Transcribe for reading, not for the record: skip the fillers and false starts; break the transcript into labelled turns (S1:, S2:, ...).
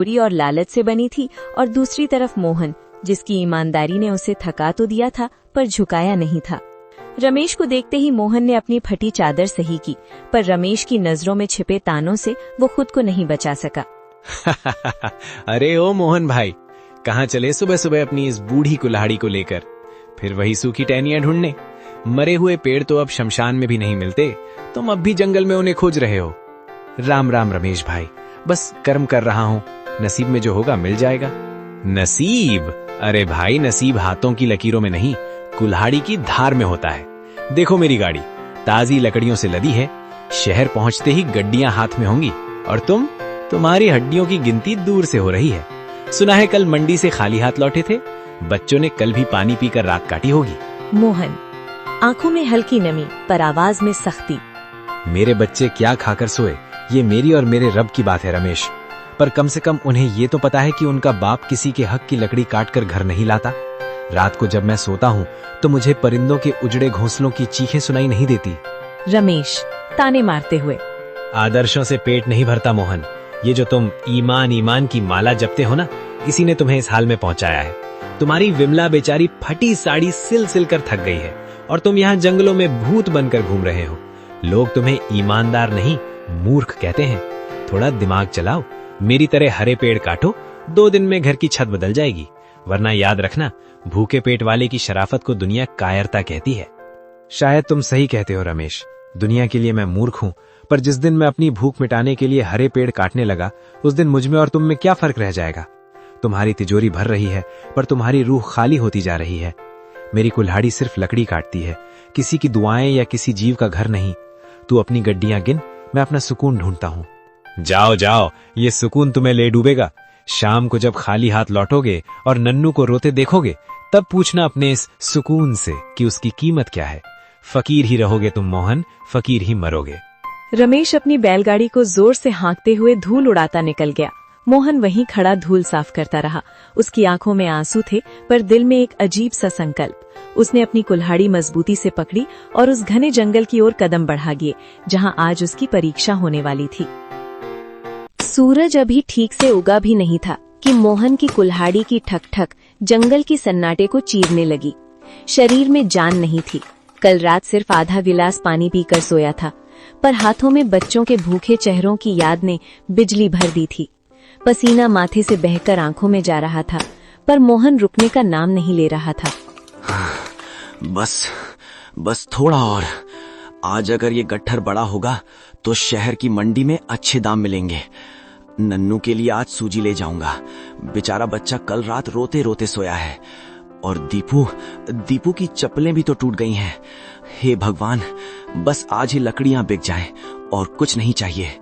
S1: बुरी और लालच से बनी थी, और दूसरी तरफ मोहन, जिसकी ईमानदारी ने उसे थका तो दिया था पर झुकाया नहीं था। रमेश को देखते ही मोहन ने अपनी फटी चादर सही की, पर रमेश की नजरों में छिपे तानों से वो खुद को नहीं बचा सका।
S2: अरे ओ मोहन भाई, कहाँ चले सुबह सुबह अपनी इस बूढ़ी कुल्हाड़ी को लेकर? फिर वही सूखी टहनियां ढूंढने? मरे हुए पेड़ तो अब शमशान में भी नहीं मिलते, तुम अब भी जंगल में उन्हें खोज रहे हो। राम राम रमेश भाई, बस कर्म कर रहा हूँ, नसीब में जो होगा मिल जाएगा। नसीब? अरे भाई, नसीब हाथों की लकीरों में नहीं, कुल्हाड़ी की धार में होता है। देखो मेरी गाड़ी ताजी लकड़ियों से लदी है, शहर पहुंचते ही गड्डियां हाथ में होंगी, और तुम्हारी हड्डियों की गिनती दूर से हो रही है। सुना है कल मंडी से खाली हाथ लौटे थे, बच्चों ने कल भी पानी पीकर रात काटी होगी।
S1: मोहन, आंखों में हल्की नमी पर आवाज में सख्ती।
S2: मेरे बच्चे क्या खाकर सोए, ये मेरी और मेरे रब की बात है रमेश, पर कम से कम उन्हें ये तो पता है कि उनका बाप किसी के हक की लकड़ी काट कर घर नहीं लाता। रात को जब मैं सोता हूँ तो मुझे परिंदों के उजड़े घोंसलों की चीखें सुनाई नहीं देती।
S1: रमेश ताने मारते हुए।
S2: आदर्शों से पेट नहीं भरता मोहन, ये जो तुम ईमान ईमान की माला जपते हो ना, इसी ने तुम्हें इस हाल में पहुंचाया है। तुम्हारी विमला बेचारी फटी साड़ी सिल सिल कर थक गई है, और तुम यहाँ जंगलों में भूत बनकर घूम रहे हो। लोग तुम्हें ईमानदार नहीं, मूर्ख कहते हैं। थोड़ा दिमाग चलाओ, मेरी तरह हरे पेड़ काटो, 2 दिन में घर की छत बदल जाएगी। वरना याद रखना, भूखे पेट वाले की शराफत को दुनिया कायरता कहती है। शायद तुम सही कहते हो रमेश, दुनिया के लिए मैं मूर्ख हूँ, पर जिस दिन मैं अपनी भूख मिटाने के लिए हरे पेड़ काटने लगा, उस दिन मुझ में और तुम में क्या फर्क रह जाएगा? तुम्हारी तिजोरी भर रही है, पर तुम्हारी रूह खाली होती जा रही है। मेरी कुल्हाड़ी सिर्फ लकड़ी काटती है, किसी की दुआएं या किसी जीव का घर नहीं। तू अपनी गड्डियां गिन, मैं अपना सुकून ढूंढता हूँ। जाओ जाओ, ये सुकून तुम्हें ले डूबेगा। शाम को जब खाली हाथ लौटोगे और नन्नू को रोते देखोगे, तब पूछना अपने इस सुकून से कि उसकी कीमत क्या है। फकीर ही रहोगे तुम मोहन, फकीर ही मरोगे।
S1: रमेश अपनी बैलगाड़ी को जोर से हाँकते हुए धूल उड़ाता निकल गया। मोहन वहीं खड़ा धूल साफ करता रहा। उसकी आंखों में आंसू थे, पर दिल में एक अजीब सा संकल्प। उसने अपनी कुल्हाड़ी मजबूती से पकड़ी और उस घने जंगल की ओर कदम बढ़ा गए, जहां आज उसकी परीक्षा होने वाली थी। सूरज अभी ठीक से उगा भी नहीं था कि मोहन की कुल्हाड़ी की ठक ठक जंगल की सन्नाटे को चीरने लगी। शरीर में जान नहीं थी। कल रात सिर्फ आधा गिलास पानी पीकर सोया था, पर हाथों में बच्चों के भूखे चेहरों की याद ने बिजली भर दी थी। पसीना माथे से बहकर आंखों में जा रहा था, पर मोहन रुकने का नाम नहीं ले रहा था।
S3: बस थोड़ा और। आज अगर ये गट्ठर बड़ा होगा तो शहर की मंडी में अच्छे दाम मिलेंगे। नन्नू के लिए आज सूजी ले जाऊंगा। बेचारा बच्चा कल रात रोते रोते सोया है, और दीपू की चप्पलें भी तो टूट गई हैं। हे भगवान, बस आज ही लकड़ियां बिक जाएं और कुछ नहीं चाहिए।